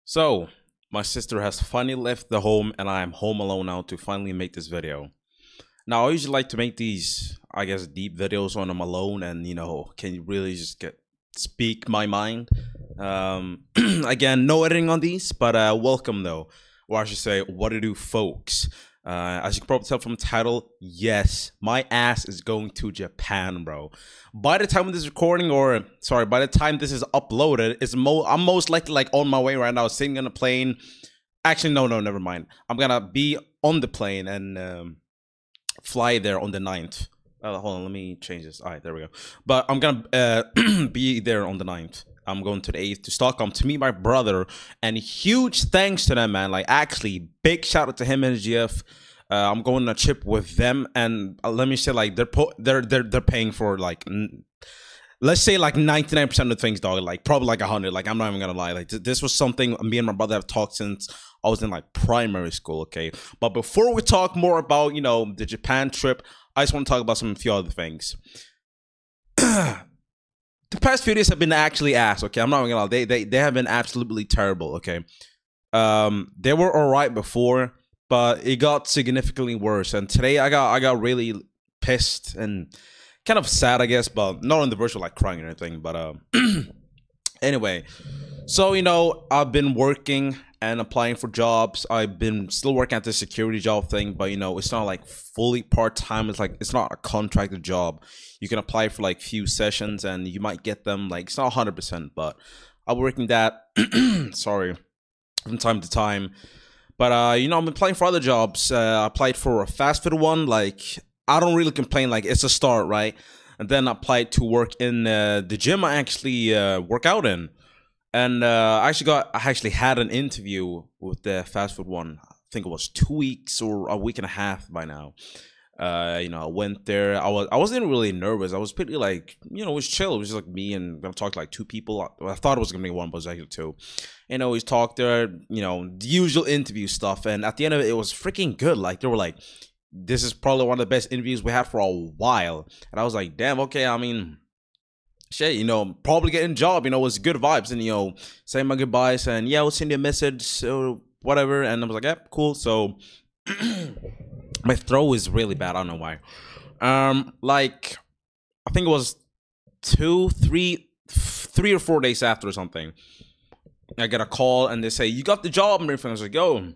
So, my sister has finally left the home and I am home alone now to finally make this video. Now, I usually like to make these, I guess, deep videos when I'm alone and, can you really just speak my mind. Again, no editing on these, but welcome though. Or I should say, what to do, folks. As you can probably tell from the title, yes, my ass is going to Japan, bro. By the time of this recording, or sorry, by the time this is uploaded, I'm most likely like on my way right now, sitting on a plane. Actually, no, never mind. I'm gonna be on the plane and fly there on the 9th. Hold on, let me change this. All right, there we go. But I'm gonna be there on the 9th. I'm going to the 8th to Stockholm to meet my brother, and huge thanks to them, man. Like, actually, big shout out to him and his GF. I'm going on a trip with them, and let me say, like, they're paying for like, let's say like 99% of the things, dog. Like probably like 100. Like, I'm not even gonna lie. Like, this was something me and my brother have talked since I was in like primary school. Okay, but before we talk more about the Japan trip, I just want to talk about a few other things. The past few days have been actually ass. Okay, I'm not gonna lie. They have been absolutely terrible. Okay, they were alright before, but it got significantly worse. And today I got really pissed and kind of sad, I guess, but not on the verge of like crying or anything. But anyway, so I've been working and applying for jobs. I've been still working at the security job thing, but it's not like fully part-time. It's not a contracted job. You can apply for like few sessions and you might get them. Like, it's not 100%, but I'm working that sorry, from time to time. But I'm applying for other jobs. I applied for a fast food one. Like, I don't really complain. Like, it's a start, right? And then I applied to work in the gym I actually work out in. And I actually had an interview with the fast food one. I think it was 2 weeks or a week and a half by now. I went there. I wasn't really nervous. I was pretty like, it was chill. It was just like me and I'm gonna talk to like two people. I thought it was gonna be one, but it was actually two. We talked there, the usual interview stuff. And at the end of it, it was freaking good. Like, they were like, this is probably one of the best interviews we had for a while. And I was like, damn, okay, I mean, shit, probably getting a job, it was good vibes. And, saying my goodbyes and yeah, I'll send you a message or whatever. And I was like, yeah, cool. So my throat is really bad. I don't know why. Like, I think it was 3 or 4 days after or something, I get a call and they say, you got the job and everything. I was like, yo,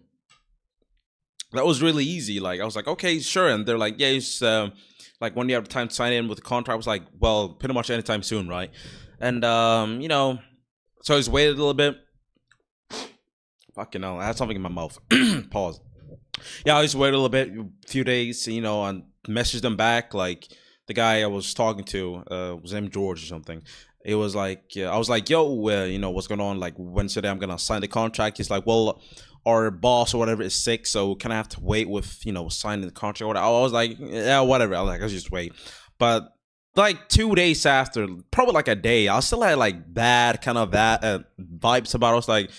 that was really easy. Like, I was like, okay, sure. And they're like, yeah, it's like, when do you have time to sign in with the contract? I was like, well, pretty much anytime soon, right? And so I just waited a little bit. Fucking hell, I had something in my mouth. Pause. Yeah, I just waited a little bit, a few days, and messaged them back. Like, the guy I was talking to was named George or something. It was like, I was like, yo, what's going on? Like, Wednesday I'm gonna sign the contract. He's like, well, our boss or whatever is sick, so can I have to wait with signing the contract or whatever? I was like, yeah, whatever. I was like, I'll just wait. But like 2 days after, probably like a day, I still had like bad kind of vibes about it. I was like,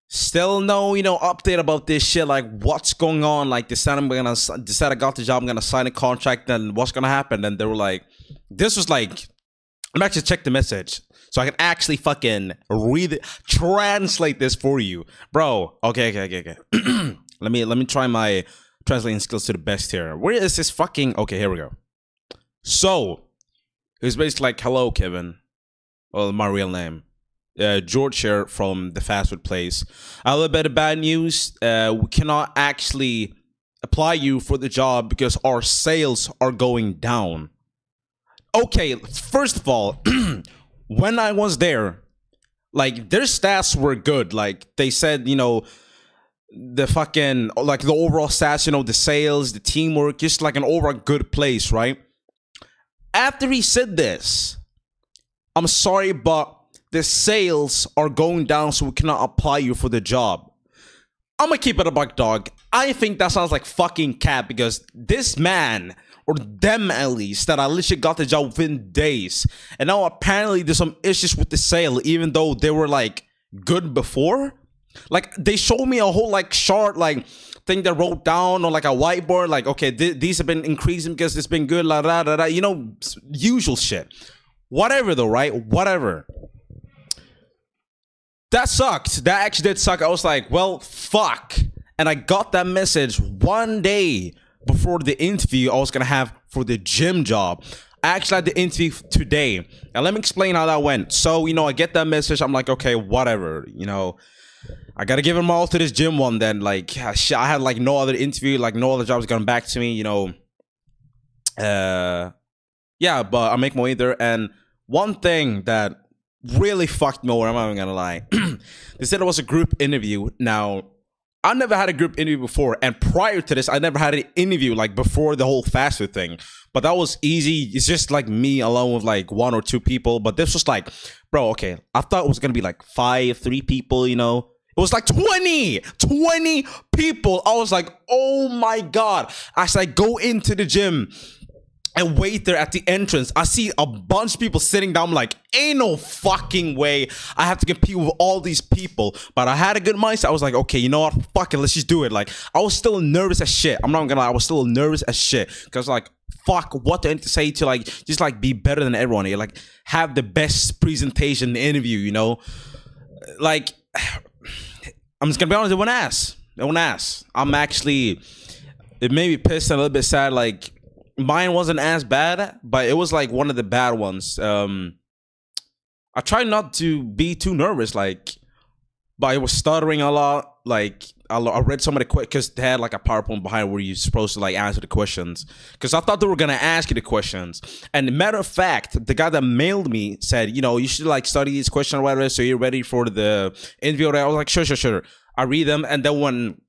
still no update about this shit. Like, what's going on? Like, decide I got the job, I'm gonna sign a contract, then what's gonna happen? And they were like, this was like, I'm actually check the message so I can actually fucking read it, translate this for you, bro. Okay. let me try my translating skills to the best here. Where is this fucking? Okay, here we go. So it was basically like, hello, Kevin. Well, my real name. George here from the fast food place. A little bit of bad news. We cannot actually apply you for the job because our sales are going down. Okay, first of all, when I was there, like, their stats were good. Like, they said, the fucking, like, the overall stats, the sales, the teamwork, just like an overall good place, right? After he said this, I'm sorry, but the sales are going down, so we cannot apply you for the job. I'm gonna keep it a buck, dog. I think that sounds like fucking cap, because this man, or them at least, that I literally got the job within days, and now apparently there's some issues with the sale, even though they were like good before. Like, they showed me a whole like chart, like thing they wrote down on like a whiteboard, like, okay, these have been increasing because it's been good, la da da da, usual shit. Whatever though, right? Whatever. That sucked. That actually did suck. I was like, well, fuck. And I got that message one day before the interview I was gonna have for the gym job. I actually had the interview today. And let me explain how that went. So, you know, I get that message. I'm like, okay, whatever. You know, I gotta give them all to this gym one then. Like, I had like no other interview, like no other jobs coming back to me, you know. Yeah, but I make my way there. And one thing that really fucked me over, I'm not even gonna lie. They said it was a group interview. Now, I never had a group interview before, and prior to this, I never had an interview like before the whole fast food thing. But that was easy. It's just like me alone with like 1 or 2 people. But this was like, bro, okay. I thought it was gonna be like 3 people, you know. It was like 20 people. I was like, oh my God. As I go into the gym and wait there at the entrance, I see a bunch of people sitting down. I'm like, ain't no fucking way I have to compete with all these people. But I had a good mindset. I was like, okay, you know what? Fuck it, let's just do it. Like, I was still nervous as shit. I'm not gonna lie, I was still nervous as shit. Because like, fuck, what do I need to say to like, just like be better than everyone here? Like, have the best presentation in the interview, you know? Like, I'm just gonna be honest, it went ass. I'm actually, it made me pissed and a little bit sad. Like, mine wasn't as bad, but it was like one of the bad ones. I tried not to be too nervous, like, but I was stuttering a lot. Like, I read some of the questions because they had like a PowerPoint behind where you're supposed to like answer the questions. Because I thought they were gonna ask you the questions. And matter of fact, the guy that mailed me said, you know, you should like study these questions or whatever, so you're ready for the interview. I was like, sure. I read them, and then when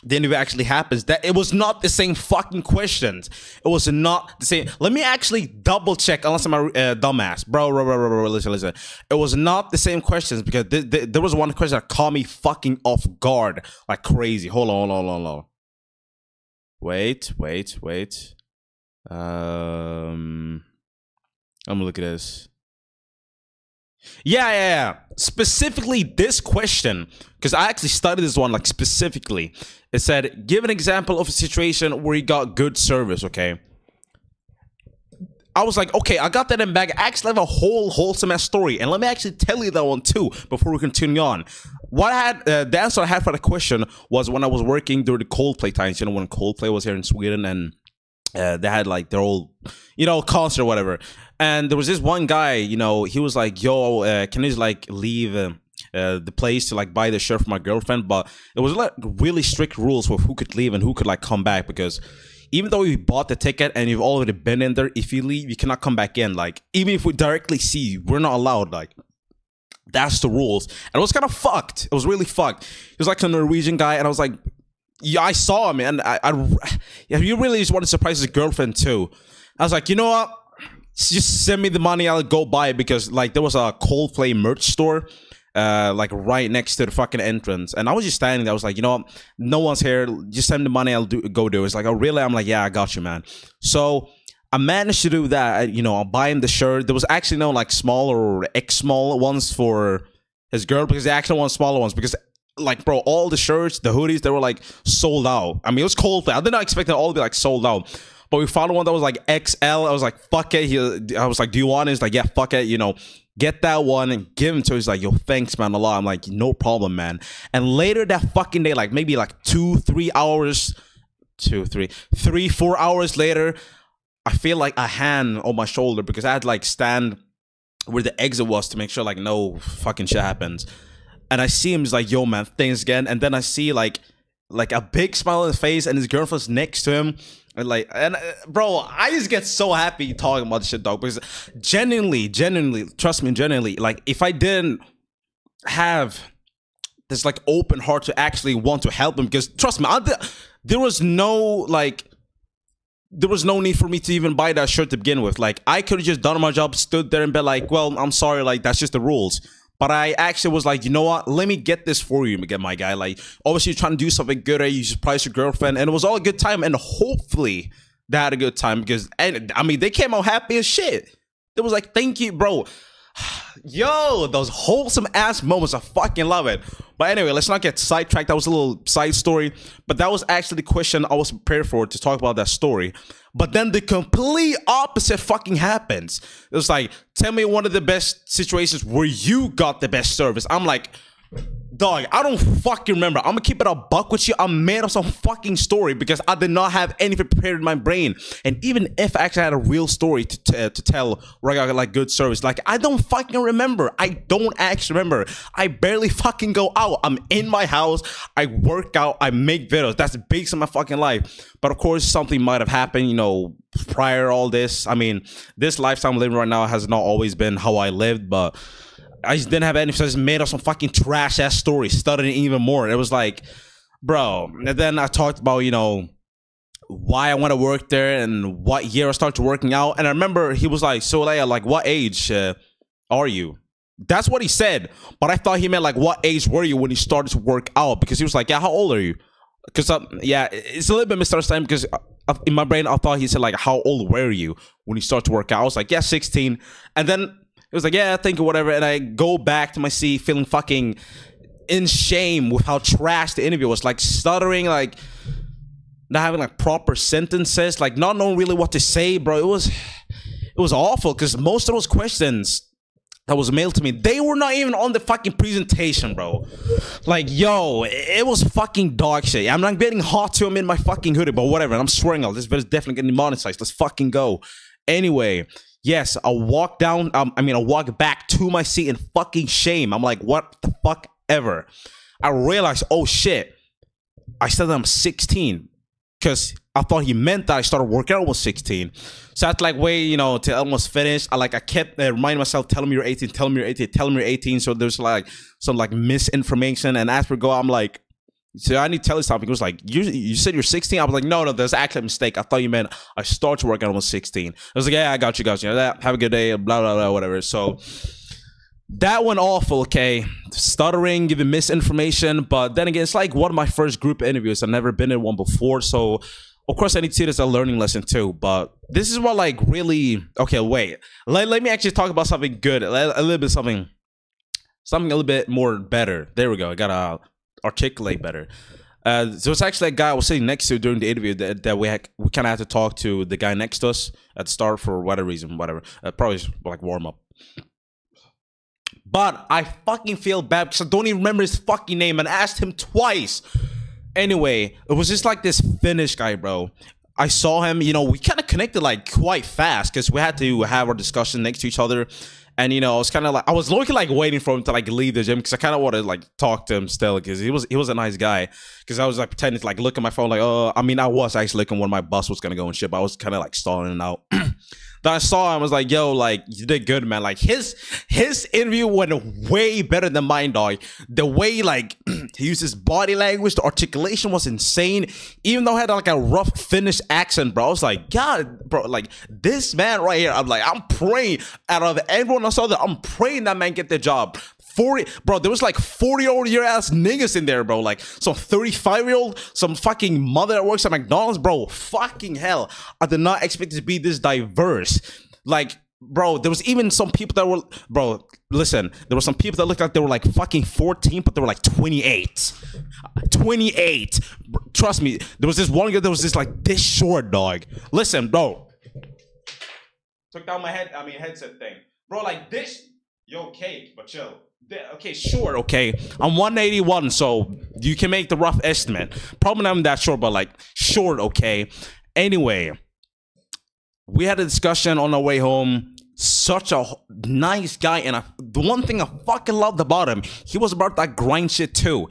the interview actually happens, that it was not the same fucking questions. It was not the same. Let me actually double check, unless I'm a dumbass, bro. Listen. It was not the same questions, because there was one question that caught me fucking off guard like crazy. Hold on. Wait. I'm gonna look at this. Yeah. Specifically this question, because I actually studied this one like specifically. It said, give an example of a situation where you got good service, okay? I was like, okay, I got that in bag. I actually have a whole wholesome ass story. And let me actually tell you that one too, before we continue on. What I had, the answer I had for the question was when I was working during the Coldplay times, you know, when Coldplay was here in Sweden, and they had like their old, you know, concert or whatever. And there was this one guy, you know, he was like, yo, can you just like leave the place to like buy the shirt for my girlfriend? But it was like really strict rules for who could leave and who could like come back, because even though you bought the ticket and you've already been in there, if you leave, you cannot come back in. Like, even if we directly see you, we're not allowed. Like, that's the rules. And it was kind of fucked. It was really fucked. He was like a Norwegian guy, and I was like, yeah, I saw him, and yeah, you really just want to surprise his girlfriend too. I was like, you know what? Just send me the money, I'll go buy it, because like there was a Coldplay merch store like right next to the fucking entrance, and I was just standing there. I was like, you know what? No one's here. Just send the money, I'll go do it. It's like, oh really? I'm like, yeah, I got you, man. So I managed to do that. You know, I'll buy him the shirt. There was actually no like small or X small ones for his girl, because they actually want smaller ones, because like, bro, all the shirts, the hoodies, they were like sold out. I mean, it was Coldplay. I did not expect it all to be like sold out. But we found one that was like XL. I was like, fuck it. I was like, do you want it? He's like, yeah, fuck it. You know, get that one and give him to him. He's like, yo, thanks, man, a lot. I'm like, no problem, man. And later that fucking day, like maybe like 3 hours later, I feel like a hand on my shoulder, because I had to like stand where the exit was to make sure like no fucking shit happens. And I see him, he's like, yo, man, thanks again. And then I see like a big smile on his face, and his girlfriend's next to him. And like, bro, I just get so happy talking about this shit, dog, because genuinely, trust me, genuinely, like, if I didn't have this like open heart to actually want to help him, because trust me, there was no need for me to even buy that shirt to begin with. Like, I could have just done my job, stood there and been like, well, I'm sorry, like, that's just the rules. But I actually was like, you know what? Let me get this for you, my guy. Like, obviously you're trying to do something good, right? You surprise your girlfriend, and it was all a good time. And hopefully they had a good time, because, and I mean, they came out happy as shit. It was like, thank you, bro. Yo, those wholesome ass moments, I fucking love it. But anyway, let's not get sidetracked. That was a little side story, but that was actually the question I was prepared for, to talk about that story. But then the complete opposite fucking happens. It was like, tell me one of the best situations where you got the best service. I'm like, Dog, I don't fucking remember. I'm gonna keep it a buck with you. I made up some fucking story because I did not have anything prepared in my brain. And even if I actually had a real story to tell where I got like good service, like I don't fucking remember. I don't actually remember. I barely fucking go out. I'm in my house. I work out. I make videos. That's the biggest of my fucking life. But of course, something might have happened, you know, prior to all this. I mean, this lifestyle I'm living right now has not always been how I lived, but I just didn't have any, so I just made up some fucking trash ass story, studied it even more. It was like, bro. And then I talked about, you know, why I want to work there and what year I started working out. And I remember he was like, so Leia, like, what age are you? That's what he said. But I thought he meant like, what age were you when you started to work out? Because he was like, yeah, how old are you? Because yeah, it's a little bit misunderstanding because in my brain I thought he said like, how old were you when you started to work out? I was like, yeah, 16. And then it was like, yeah, I think or whatever. And I go back to my seat feeling fucking in shame with how trash the interview was. Like stuttering, like not having like proper sentences, like not knowing really what to say, bro. It was awful because most of those questions that was mailed to me, they were not even on the fucking presentation, bro. Like, yo, it was fucking dog shit. I'm not getting hot to him in my fucking hoodie, but whatever. And I'm swearing all this video is definitely getting monetized. Let's fucking go. Anyway, yes, I walk down, I walk back to my seat in fucking shame. I'm like, what the fuck ever? I realized, oh shit, I said that I'm 16 because I thought he meant that I started working out when I was 16. So I had to like wait, you know, till almost finished. I kept reminding myself, tell him you're 18, tell him you're 18, tell him you're 18. So there's like some like misinformation. And as we go, I'm like, so I need to tell you something. It was like, you said you're 16? I was like, no, there's actually a mistake. I thought you meant I started working out when I was 16. I was like, yeah, I got you. Have a good day, blah, blah, blah, whatever. So that went awful, okay? Stuttering, giving misinformation. But then again, it's like one of my first group interviews. I've never been in one before. So, of course, I need to see this as a learning lesson too. But this is what like really... Okay, wait. Let me actually talk about something good. A little bit something a little bit more better. There we go. I gotta articulate better. So it's actually a guy I was sitting next to during the interview that we kind of had to talk to the guy next to us at the start for whatever reason, whatever. Probably like warm up. But I fucking feel bad because I don't even remember his fucking name and I asked him twice. Anyway, it was just like this Finnish guy, bro. I saw him, you know, we kind of connected like quite fast because we had to have our discussion next to each other. And, you know, I was kind of like, I was looking like waiting for him to like leave the gym because I kind of wanted to like talk to him still because he was a nice guy. Because I was like pretending to like look at my phone like, oh, I mean, I was actually looking when my bus was going to go and shit, but I was kind of like stalling it out. Then I saw him, I was like, yo, like, you did good, man. Like, his interview went way better than mine, dog. The way, like, he used his body language, the articulation was insane. Even though I had, like, a rough Finnish accent, bro. I was like, God, bro, like, this man right here, I'm like, I'm praying. Out of everyone I saw that, I'm praying that man get the job. 40, bro, there was like 40-year-ass niggas in there, bro. Like some 35-year-old, some fucking mother that works at McDonald's, bro. Fucking hell. I did not expect it to be this diverse. Like, bro, there was even some people that were, bro, listen, there were some people that looked like they were like fucking 14, but they were like 28. 28. Trust me, there was this one girl that was just like this short, dog. Listen, bro. Took down my headset thing. Bro, like this, yo, Kate, but chill. Okay, short, okay. I'm 181, so you can make the rough estimate. Probably not that short, but like short, okay. Anyway, we had a discussion on our way home. Such a nice guy, and the one thing I fucking loved about him, he was about that grind shit too.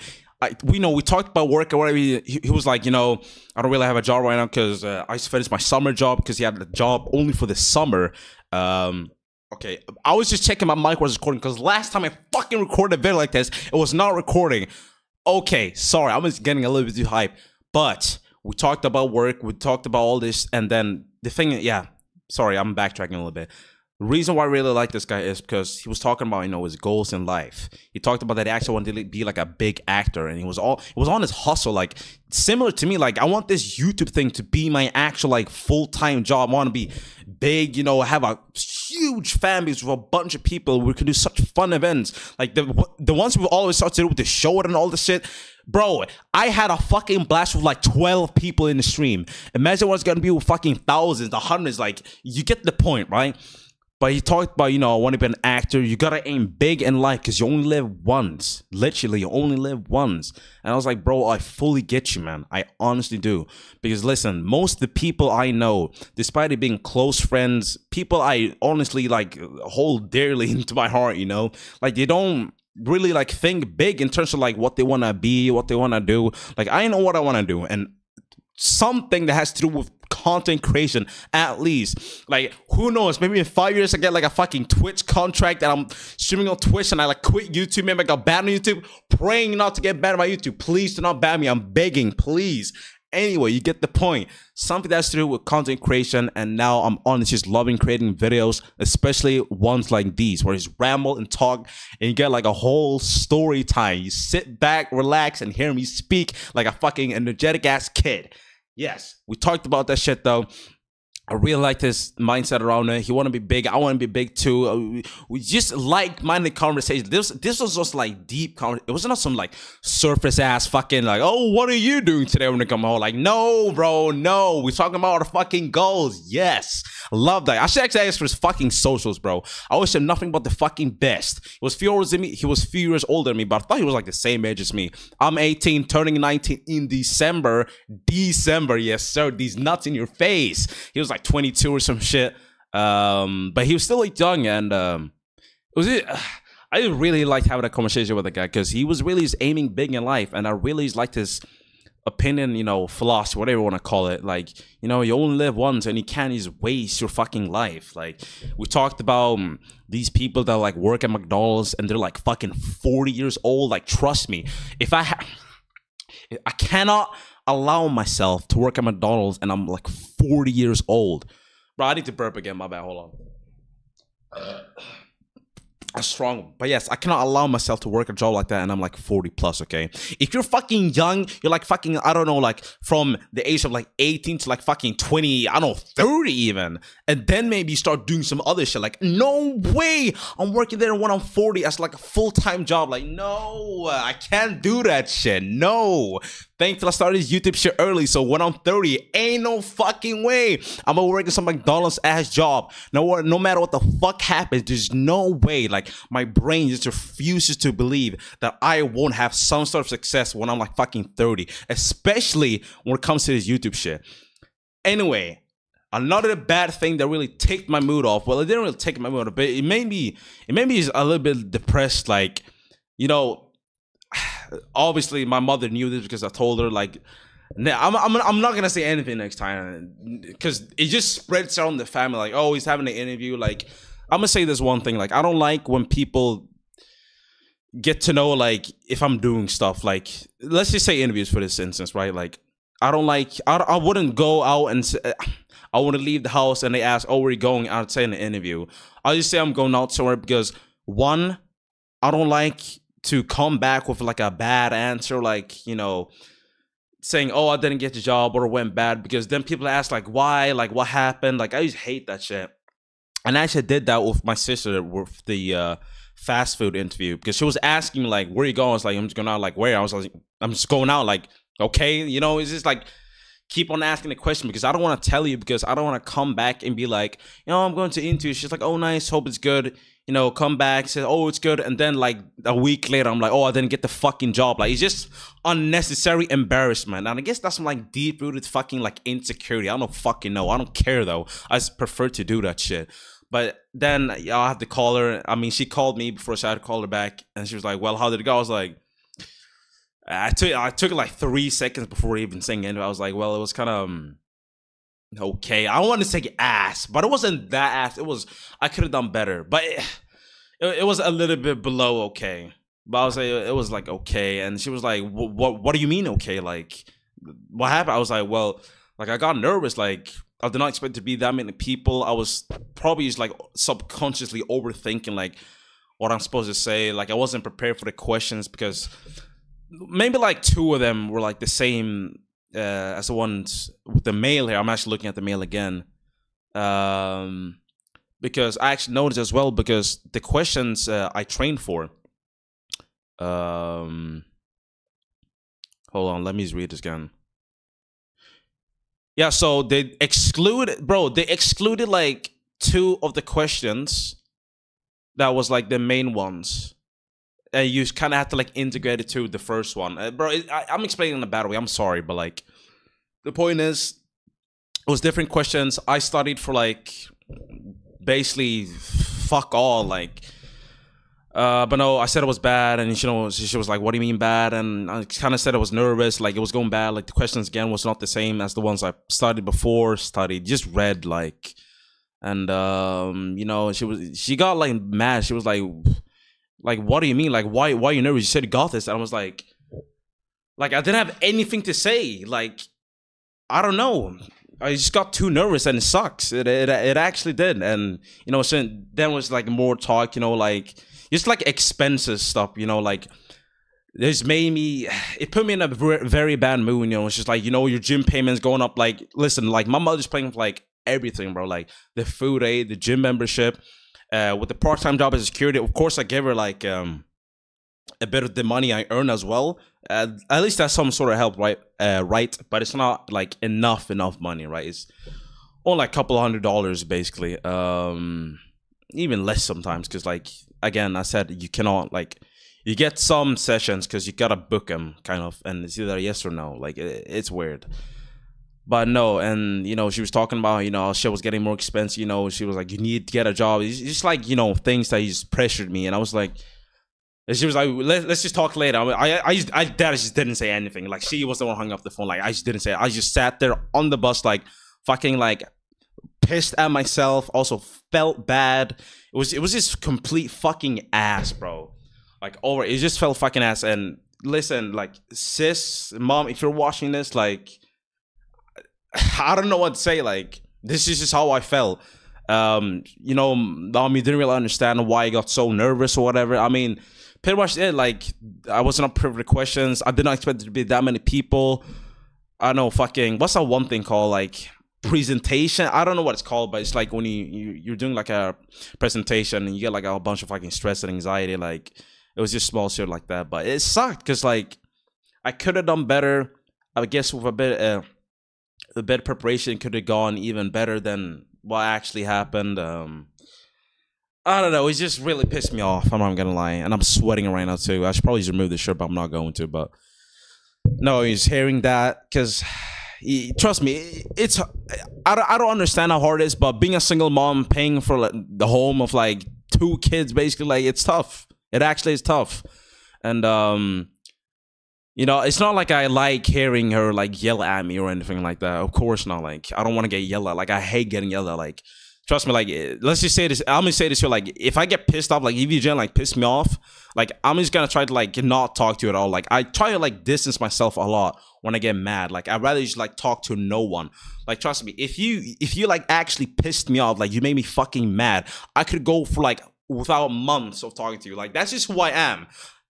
We talked about work or whatever. He was like, you know, I don't really have a job right now because I just finished my summer job because he had a job only for the summer. Okay, I was just checking my mic was recording because last time I fucking recorded a video like this, it was not recording. Okay, sorry, I was getting a little bit too hype. But we talked about work, we talked about all this, and then the thing, yeah, sorry, I'm backtracking a little bit. The reason why I really like this guy is because he was talking about, you know, his goals in life. He talked about that he actually wanted to be like a big actor, and it was on his hustle, like similar to me. Like, I want this YouTube thing to be my actual like full-time job. I want to be big, you know, have a huge fan base with a bunch of people. We can do such fun events, like the ones we've always started to do with the show and all this shit. Bro, I had a fucking blast with like 12 people in the stream. Imagine what it's gonna be with fucking thousands, the hundreds. Like, you get the point, right? But he talked about, I want to be an actor. You gotta aim big in life because you only live once. Literally, you only live once. And I was like, bro, I fully get you, man. I honestly do. Because listen, most of the people I know, despite it being close friends, people I honestly like hold dearly into my heart, like they don't really like think big in terms of like what they want to be, what they want to do. Like I know what I want to do, and something that has to do with content creation, at least. Like, who knows, maybe in 5 years I get like a fucking Twitch contract and I'm streaming on Twitch and I like quit YouTube. Maybe I got banned on YouTube. Praying not to get banned by YouTube. Please do not ban me. I'm begging, please. Anyway, you get the point. Something that's to do with content creation, and now I'm honestly just loving creating videos, especially ones like these where you ramble and talk and you get like a whole story time. You sit back, relax, and hear me speak like a fucking energetic ass kid. Yes, we talked about that shit though. I really like this mindset around it. He want to be big. I want to be big too. We just like-minded conversation. This was just like deep conversation. It wasn't not some like surface ass fucking like, oh, what are you doing today when you come home? Like, no, bro, no. We're talking about our fucking goals. Yes, love that. I should actually ask for his fucking socials, bro. I wish him nothing but the fucking best. He was few years older than me, but I thought he was like the same age as me. I'm 18, turning 19 in December. Yes, sir. These nuts in your face. He was like 22 or some shit, but he was still like young, and I really liked having a conversation with the guy because he was really just aiming big in life, and I really just liked his opinion, philosophy, whatever you want to call it. Like, you only live once and you can't just waste your fucking life. Like, we talked about these people that like work at McDonald's and they're like fucking 40 years old. Like, trust me, I cannot allow myself to work at McDonald's and I'm like 40 years old. Bro, I need to burp again. My bad. Hold on. Strong. But yes, I cannot allow myself to work a job like that and I'm like 40 plus, okay? If you're fucking young, you're like fucking, I don't know, like from the age of like 18 to like fucking 20, I don't know, 30 even. And then maybe you start doing some other shit. Like, no way, I'm working there when I'm 40 as like a full-time job. Like, no, I can't do that shit. No. Thankfully, I started this YouTube shit early, so when I'm 30, ain't no fucking way I'm gonna work in some McDonald's ass job. No matter what the fuck happens, there's no way. Like, my brain just refuses to believe that I won't have some sort of success when I'm like fucking 30, especially when it comes to this YouTube shit. Anyway, another bad thing that really took my mood off. Well, it didn't really take my mood off, but it made me just a little bit depressed. Like, obviously my mother knew this because I told her. Like, I'm not gonna say anything next time because it just spreads around the family. Like, oh, he's having an interview. Like, I'm gonna say this one thing. Like, I don't like when people get to know, like, if I'm doing stuff. Like, let's just say interviews for this instance, right? Like, I wouldn't go out and say, I want to leave the house and they ask, oh, where are you going? I'd say in an interview, I'll just say I'm going out somewhere because, one, I don't like to come back with like a bad answer, like, saying, oh, I didn't get the job or it went bad, because then people ask like, why, like, what happened? Like, I just hate that shit. And I actually did that with my sister with the fast food interview, because she was asking like, where you going? I was like, I'm just going out. Like, where? I was like, I'm just going out. Like, okay, it's just like, keep on asking the question because I don't want to tell you, because I don't want to come back and be like, I'm going to interview. She's like, oh, nice, hope it's good. Come back, say, oh, it's good. And then like a week later, I'm like, oh, I didn't get the fucking job. Like, it's just unnecessary embarrassment. And I guess that's some like deep rooted fucking like insecurity. I don't fucking know. I don't care though. I just prefer to do that shit. But then I had to call her. I mean, she called me before, so I had to call her back. And she was like, well, how did it go? I was like, I took it like 3 seconds before even saying it. I was like, well, it was kind of okay. I don't want to say ass, but it wasn't that ass. I could have done better, but it was a little bit below okay. But I was like, it was like okay. And she was like, what do you mean okay? Like, what happened? I was like, well, like, I got nervous. Like, I did not expect to be that many people. I was probably just like subconsciously overthinking like what I'm supposed to say. Like, I wasn't prepared for the questions because maybe like 2 of them were like the same as the ones with the mail here. I'm actually looking at the mail again. Because I actually noticed as well, because the questions I trained for. Hold on, let me just read this again. Yeah, so they excluded like two of the questions that was like the main ones. And you kind of have to like integrate it to the first one, bro. I'm explaining in a bad way. I'm sorry, but like the point is, it was different questions. I studied for like basically fuck all, like. But no, I said it was bad, and she was like, "What do you mean bad?" And I kind of said I was nervous, like it was going bad. Like the questions again was not the same as the ones I studied before. Just read like, and she got like mad. She was like, what do you mean? Like why are you nervous? You said you got this, and I was like I didn't have anything to say. Like I don't know. I just got too nervous, and it sucks. It actually did, and so then was like more talk, like. Just like expenses stuff, like this made me, it put me in a very bad mood, it's just like, your gym payments going up. Like, listen, like my mother's paying for like everything, bro, like the food aid, the gym membership, with the part-time job as a security. Of course I give her like a bit of the money I earn as well. At least that's some sort of help, right? But it's not like enough money, right? It's only like a couple of $100 basically, even less sometimes, because like again I said, you cannot, like, you get some sessions because you gotta book them kind of, and it's either yes or no. Like it's weird, but no. And she was talking about shit was getting more expensive. She was like, you need to get a job. It's just like things that just pressured me, and I was like, and she was like, let's just talk later. I just didn't say anything. Like she was the one hung up the phone. Like I just didn't say it. I just sat there on the bus like fucking like pissed at myself, also felt bad. It was just complete fucking ass, bro. Like it just felt fucking ass. And listen, like sis, mom, if you're watching this, like I don't know what to say. Like this is just how I felt. Mom, you didn't really understand why I got so nervous or whatever. I mean, pretty much it. Like I wasn't up for the questions. I did not expect there to be that many people. I don't know, fucking what's that one thing called, like presentation? I don't know what it's called, but it's like when you're doing like a presentation and you get like a bunch of fucking stress and anxiety. Like it was just small shit like that, but it sucked because like I could have done better. I guess with a bit preparation could have gone even better than what actually happened. I don't know, it just really pissed me off, I'm not gonna lie, and I'm sweating right now too. I should probably just remove the shirt, but I'm not going to. But no, he's hearing that, because trust me, it's I don't understand how hard it is, but being a single mom paying for like, the home of like 2 kids basically, like it's tough. It actually is tough. And it's not like I like hearing her like yell at me or anything like that. Of course not. Like I don't want to get yelled at. Like I hate getting yelled at. Like trust me, like let's just say this. I'm gonna say this here. Like if I get pissed off, like if you just like piss me off, like I'm just gonna try to like not talk to you at all. Like I try to like distance myself a lot when I get mad. Like I'd rather just like talk to no one. Like trust me, if you like actually pissed me off, like you made me fucking mad, I could go for like without months of talking to you. Like that's just who I am.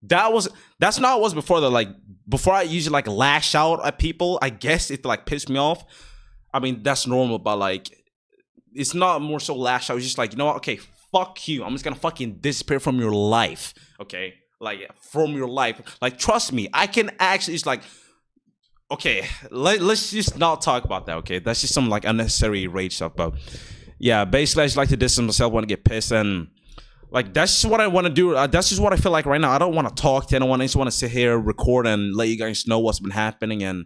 That's not what it was before though. Like before I usually like lash out at people, I guess it like pissed me off. I mean that's normal, but like it's not more so lash out. It's just like, what, okay, fuck you, I'm just gonna fucking disappear from your life. Okay, like from your life. Like trust me, I can actually just like, okay, let's just not talk about that. Okay, that's just some like unnecessary rage stuff. But yeah, basically I just like to distance myself when I get pissed, and like that's just what I want to do. That's just what I feel like right now. I don't want to talk to anyone. I just want to sit here, record, and let you guys know what's been happening and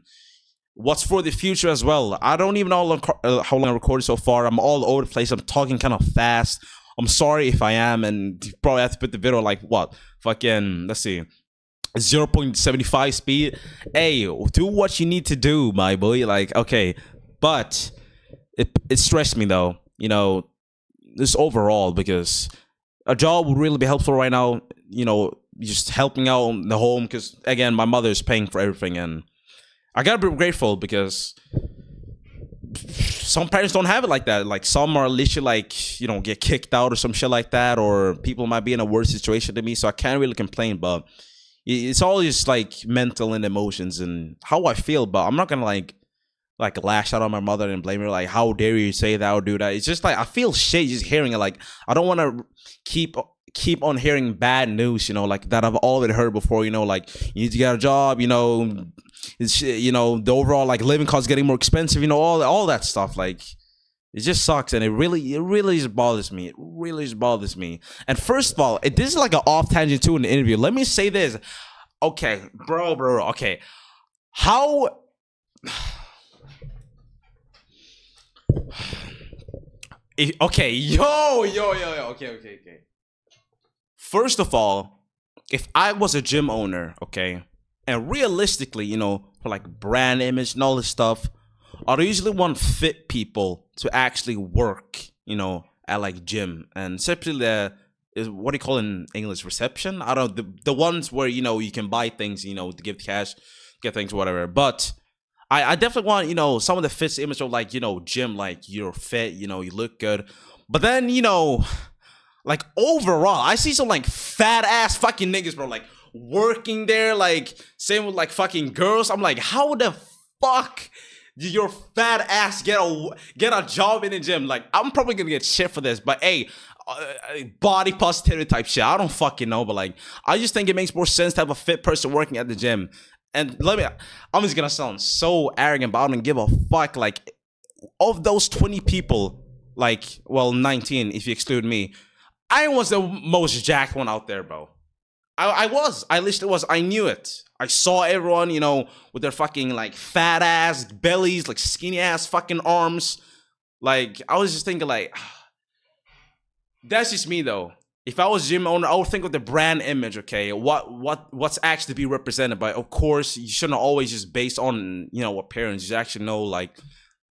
what's for the future as well. I don't even know how long I recorded so far. I'm all over the place. I'm talking kind of fast. I'm sorry if I am, and you probably have to put the video like what? Fucking, let's see, 0.75 speed. Hey, do what you need to do, my boy. Like, okay, but it stressed me though. This overall, because a job would really be helpful right now. Just helping out in the home, because again, my mother is paying for everything, and I gotta be grateful because some parents don't have it like that. Like some are literally like, get kicked out or some shit like that, or people might be in a worse situation than me. So I can't really complain, but it's all just like mental and emotions and how I feel. But I'm not gonna like lash out on my mother and blame her. Like, how dare you say that or do that? It's just like I feel shit just hearing it. Like I don't want to keep on hearing bad news, like that I've already heard before. Like you need to get a job. It's the overall like living costs getting more expensive. All that stuff. Like It just sucks, and it really just bothers me. It really just bothers me. And first of all, this is like an off tangent too in the interview. Let me say this. Okay, bro. Okay, how? Okay, yo. Okay. First of all, if I was a gym owner, okay, and realistically, for like brand image and all this stuff, I'd usually want fit people to actually work, at like gym, and especially is what do you call in English, reception? I don't know, the ones where you can buy things, to give cash, get things, whatever. But I definitely want some of the fits image of like gym, like you're fit, you look good. But then like overall, I see some like fat ass fucking niggas, bro, like working there, like same with like fucking girls. I'm like, how the fuck did your fat ass get a job in the gym? Like, I'm probably gonna get shit for this, but hey, body positivity type shit, I don't fucking know. But like, I just think it makes more sense to have a fit person working at the gym. And I'm just gonna sound so arrogant, but I don't give a fuck. Like, of those 20 people, like, well, 19 if you exclude me, I was the most jacked one out there, bro. I literally was. I knew it. I saw everyone, with their fucking like fat ass bellies, like skinny ass fucking arms. Like, I was just thinking like, that's just me though. If I was a gym owner, I would think of the brand image, okay? What's actually be represented by? Of course, you shouldn't always just based on, appearance. You actually know like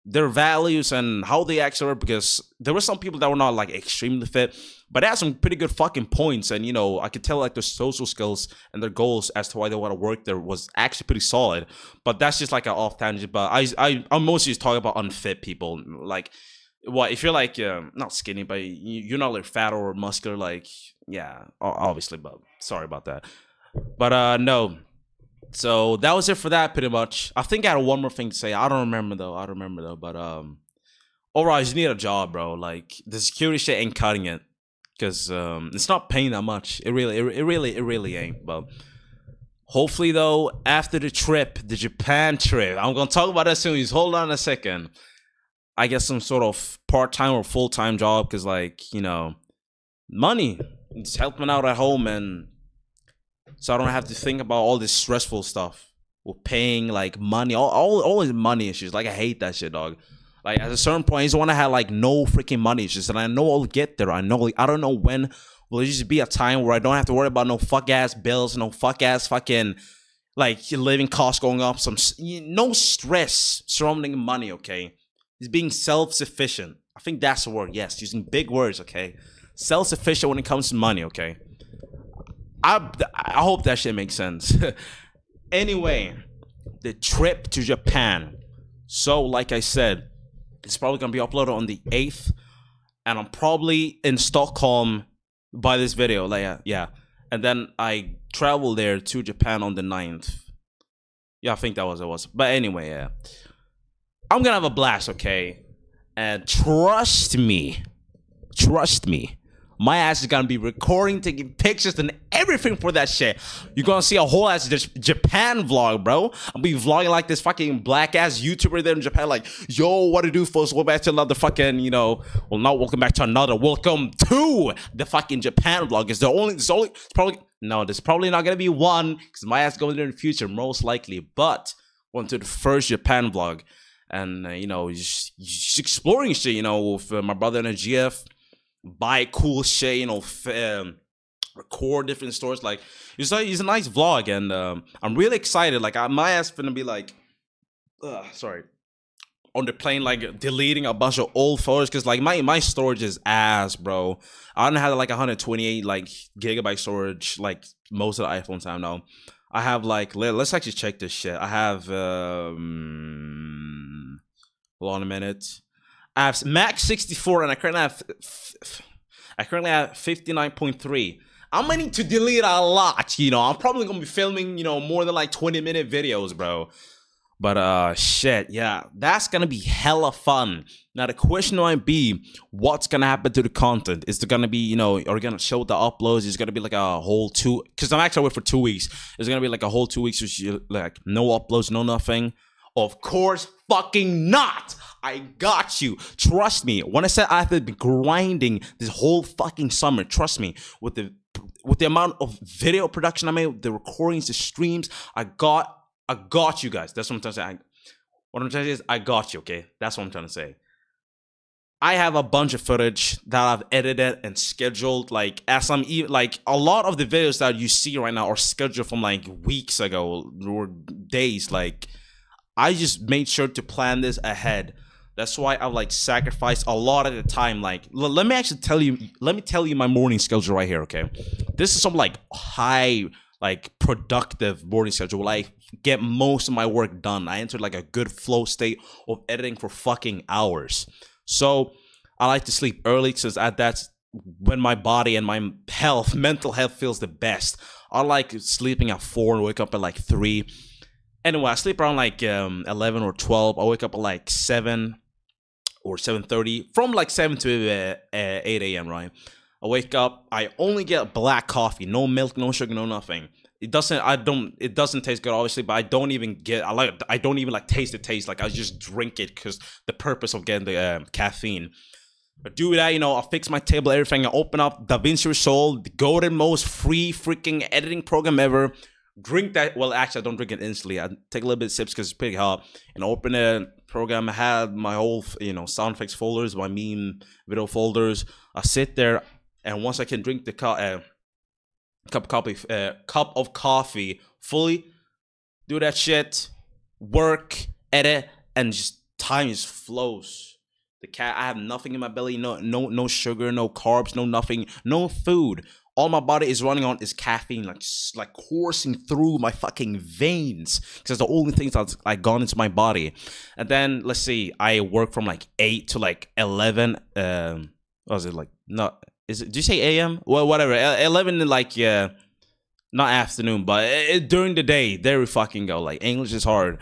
their values and how they actually are, because there were some people that were not like extremely fit, but they had some pretty good fucking points. And I could tell like their social skills and their goals as to why they want to work there was actually pretty solid. But that's just like an off tangent. But I'm mostly just talking about unfit people. Like, what if you're like not skinny, but you're not like fat or muscular, like, yeah, obviously. But sorry about that. But no. So that was it for that, pretty much. I think I had one more thing to say. I don't remember though. But overall, you just need a job, bro. Like, the security shit ain't cutting it, because it's not paying that much. It really ain't. But hopefully though, after the Japan trip, I'm gonna talk about that soon. Just hold on a second. I get some sort of part-time or full-time job, because like, money. It's helping out at home, and so I don't have to think about all this stressful stuff with paying like money, all these money issues. Like, I hate that shit, dog. Like, at a certain point, I just want to have like no freaking money issues, and I know I'll get there. I know, like, I don't know when. Will it just be a time where I don't have to worry about no fuck ass bills, no fuck ass fucking like living costs going up, no stress surrounding money, okay? It's being self-sufficient. I think that's the word. Yes, using big words, okay? Self-sufficient when it comes to money, okay? I hope that shit makes sense. Anyway, the trip to Japan. So, like I said, it's probably gonna be uploaded on the 8th, and I'm probably in Stockholm by this video. Like, yeah, and then I travel there to Japan on the 9th. Yeah, I think that was it. But anyway, yeah, I'm gonna have a blast, okay? And trust me, my ass is gonna be recording, taking pictures and everything for that shit. You're gonna see a whole ass Japan vlog, bro. I'll be vlogging like this fucking black ass YouTuber there in Japan, like, yo, what to do, folks? Welcome back to another fucking, well, not welcome back to another. Welcome to the fucking Japan vlog. It's probably not gonna be one, because my ass going there in the future, most likely. But one to the first Japan vlog, and just exploring shit, with my brother and a GF. Buy cool shit, record different stories. Like, it's a nice vlog, and I'm really excited. Like, my ass gonna be like, sorry, on the plane, like deleting a bunch of old photos, because like my storage is ass, bro. I don't have like 128 like gigabyte storage like most of the iPhones I know. I have like, let's actually check this shit. I have hold on a minute. I have max 64, and I currently have 59.3. I'm gonna need to delete a lot, I'm probably gonna be filming, more than like 20-minute videos, bro. But shit, yeah, that's gonna be hella fun. Now the question might be, what's gonna happen to the content? Is there gonna be, are we gonna show the uploads? Is it gonna be like a whole because I'm actually away for 2 weeks. Is it gonna be like a whole 2 weeks, which like no uploads, no nothing? Of course fucking not. I got you. Trust me. When I said I have been grinding this whole fucking summer, trust me, with the amount of video production I made, the recordings, the streams, I got you guys. That's what I'm trying to say. What I'm trying to say is I got you, okay? That's what I'm trying to say. I have a bunch of footage that I've edited and scheduled, like, as I'm even, like, a lot of the videos that you see right now are scheduled from, like, weeks ago or days. Like, I just made sure to plan this ahead. That's why I've, like, sacrificed a lot of the time. Like, let me tell you my morning schedule right here, okay? This is some, like, high, like, productive morning schedule. Like, get most of my work done. I entered, like, a good flow state of editing for fucking hours. So I like to sleep early because that's when my body and my health, mental health feels the best. I like sleeping at 4 and wake up at like 3. Anyway, I sleep around like 11 or 12. I wake up at like 7 or 7:30. From like 7 to 8 a.m., right? I wake up. I only get black coffee. No milk, no sugar, no nothing. It doesn't taste good, obviously, but I don't even taste the taste. Like, I just drink it because the purpose of getting the caffeine. But do that, you know, I'll fix my table, everything. I open up DaVinci Resolve, the golden most free freaking editing program ever. Drink that. Well, actually, I don't drink it instantly. I take a little bit of sips because it's pretty hot. And open the program. I had my whole, you know, sound effects folders, my meme video folders. I sit there, and once I can drink the cup of coffee fully, do that shit, work, edit, and just time just flows. I have nothing in my belly, no sugar, no carbs, no nothing, no food. All my body is running on is caffeine, like coursing through my fucking veins, because the only things that's like gone into my body. And then let's see, I work from like 8 to like 11. What was it like? Not. Did you say AM? Well, whatever. 11 like, yeah, not afternoon, but during the day. There we fucking go. Like, English is hard.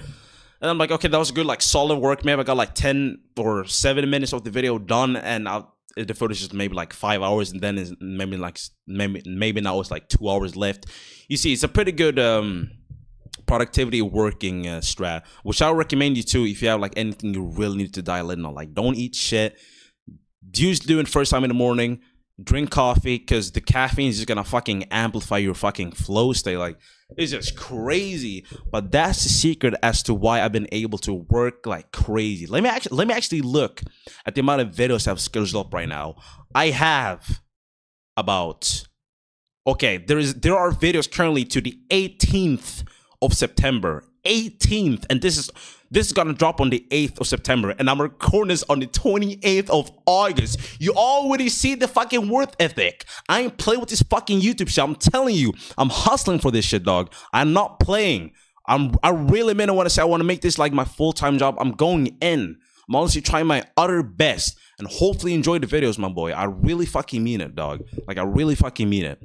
And I'm like, okay, that was good, like, solid work. Maybe I got like 10 or 7 minutes of the video done, and the footage is maybe like 5 hours, and then is maybe now it's like 2 hours left. You see, it's a pretty good productivity working strat, which I recommend you to if you have like anything you really need to dial in on. Like, don't eat shit. Just do it first time in the morning. Drink coffee, because the caffeine is just gonna fucking amplify your fucking flow state. Like, it's just crazy. But that's the secret as to why I've been able to work like crazy. Let me actually look at the amount of videos I've scheduled up right now. I have about, okay, there are videos currently to the 18th of September. 18th, and this is gonna drop on the 8th of September, and I'm recording this on the 28th of August. You already see the fucking work ethic. I ain't playing with this fucking YouTube shit. I'm telling you, I'm hustling for this shit, dog. I'm not playing. I really mean, I want to say I want to make this like my full-time job. I'm going in. I'm honestly trying my utter best, and hopefully enjoy the videos, my boy. I really fucking mean it, dog. Like, I really fucking mean it.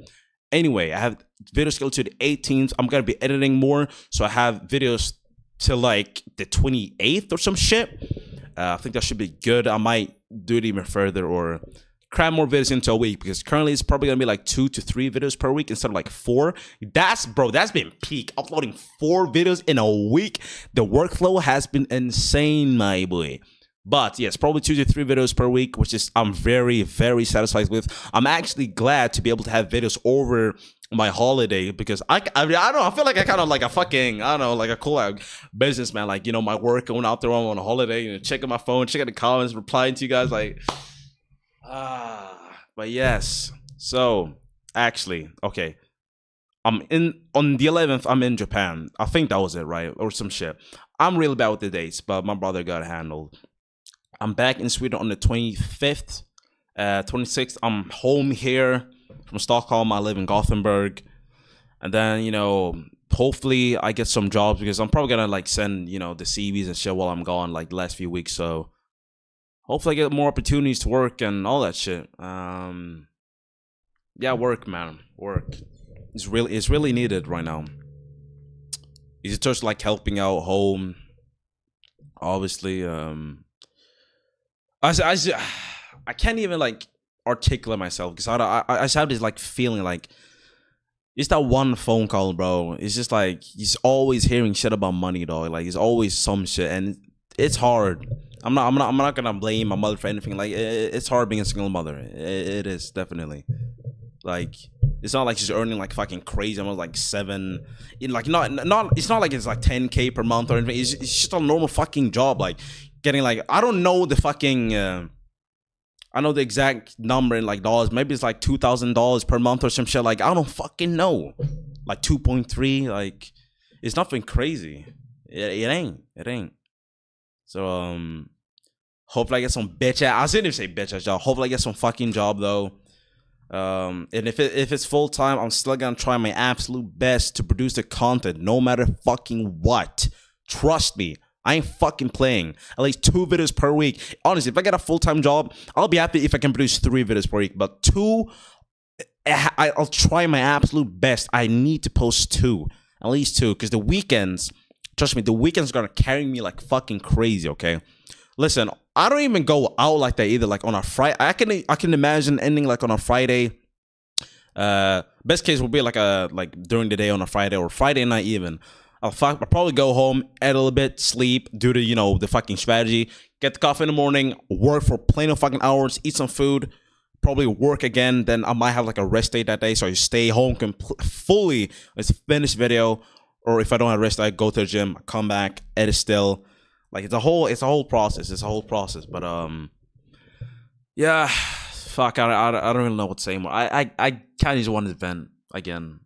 Anyway, I have videos scheduled to the 18th. I'm gonna be editing more, so I have videos to like the 28th or some shit. I think that should be good. I might do it even further or cram more videos into a week, because currently it's probably gonna be like 2 to 3 videos per week instead of like 4. That's been peak. Uploading 4 videos in a week. The workflow has been insane, my boy. But yes, probably 2 to 3 videos per week, which is I'm very, very satisfied with. I'm actually glad to be able to have videos over my holiday, because I don't know, I feel like I kind of like a fucking, I don't know, like a cool businessman. Like, you know, my work, going out there on a holiday, you know, checking my phone, checking the comments, replying to you guys, like, but yes. So actually, okay, on the 11th, I'm in Japan. I think that was it, right? Or some shit. I'm really bad with the dates, but my brother got it handled. I'm back in Sweden on the 25th. 26th, I'm home here from Stockholm. I live in Gothenburg. And then, you know, hopefully I get some jobs, because I'm probably gonna like send, you know, the CVs and shit while I'm gone, like the last few weeks. So hopefully I get more opportunities to work and all that shit. Yeah, work, man. Work. It's really needed right now. It's just like helping out home. Obviously, I can't even like articulate myself, because I just have this like feeling like it's that one phone call, bro. It's just like he's always hearing shit about money, dog. Like, it's always some shit, and it's hard. I'm not gonna blame my mother for anything. Like it's hard being a single mother. It is definitely. Like it's not like she's earning like fucking crazy. I'm like seven, like not. It's not like it's like 10K per month or anything. It's just a normal fucking job. Like getting like I don't know the fucking. I know the exact number in like dollars. Maybe it's like $2,000 per month or some shit. Like I don't fucking know. Like 2.3. Like it's nothing crazy. It ain't. It ain't. So hopefully I get some bitch ass. I didn't even say bitch ass job. Hopefully I get some fucking job though. And if it's full time, I'm still gonna try my absolute best to produce the content, no matter fucking what. Trust me, I ain't fucking playing. At least 2 videos per week. Honestly, if I get a full time job, I'll be happy if I can produce 3 videos per week. But 2, I'll try my absolute best. I need to post 2, at least 2, because the weekends. Trust me, the weekends are gonna carry me like fucking crazy. Okay. Listen, I don't even go out like that either. Like on a Friday, I can imagine ending like on a Friday. Best case will be like during the day on a Friday or Friday night even. I'll probably go home, eat a little bit, sleep, do the the fucking strategy, get the coffee in the morning, work for plenty of fucking hours, eat some food, probably work again. Then I might have like a rest day that day, so I stay home fully. Let's finish video, or if I don't have rest, I go to the gym, come back, edit still. Like it's a whole process. It's a whole process. But yeah, fuck. I don't really know what to say more. I kind of just wanted to vent again.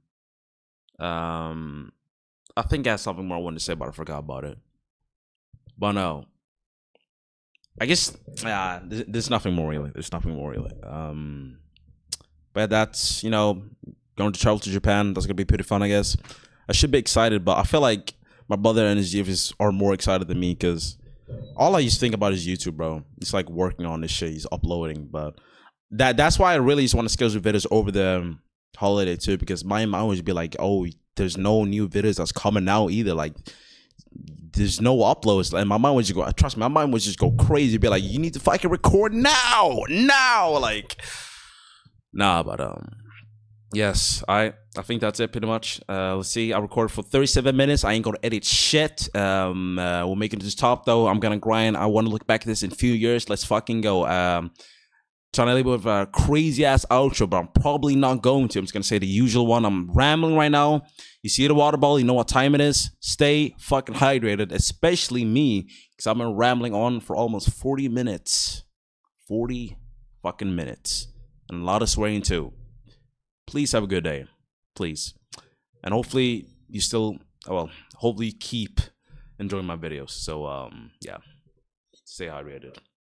I think I had something more I wanted to say, but I forgot about it. But no, I guess there's nothing more really. There's nothing more really. But that's going to travel to Japan. That's gonna be pretty fun, I guess. I should be excited, but I feel like my brother and his youth are more excited than me because all I used to think about is YouTube, bro. It's like working on this shit. He's uploading, but that's why I really just want to schedule videos over the holiday too, because my mind would be like, oh, there's no new videos that's coming out either. Like, there's no uploads, and my mind would just go. Trust me, my mind would just go crazy. Be like, you need to fucking record now. Like, nah, but yes, I think that's it pretty much. Let's see. I recorded for 37 minutes. I ain't gonna edit shit. We'll make it to the top though. I'm gonna grind. I want to look back at this in a few years. Let's fucking go. Trying to leave with a crazy ass outro, but I'm probably not going to. I'm just gonna say the usual one. I'm rambling right now. You see the water bottle. You know what time it is. Stay fucking hydrated, especially me, because I've been rambling on for almost 40 minutes. 40 fucking minutes, and a lot of swearing too. Please have a good day, please, and hopefully you still, hopefully keep enjoying my videos. So yeah, stay hydrated.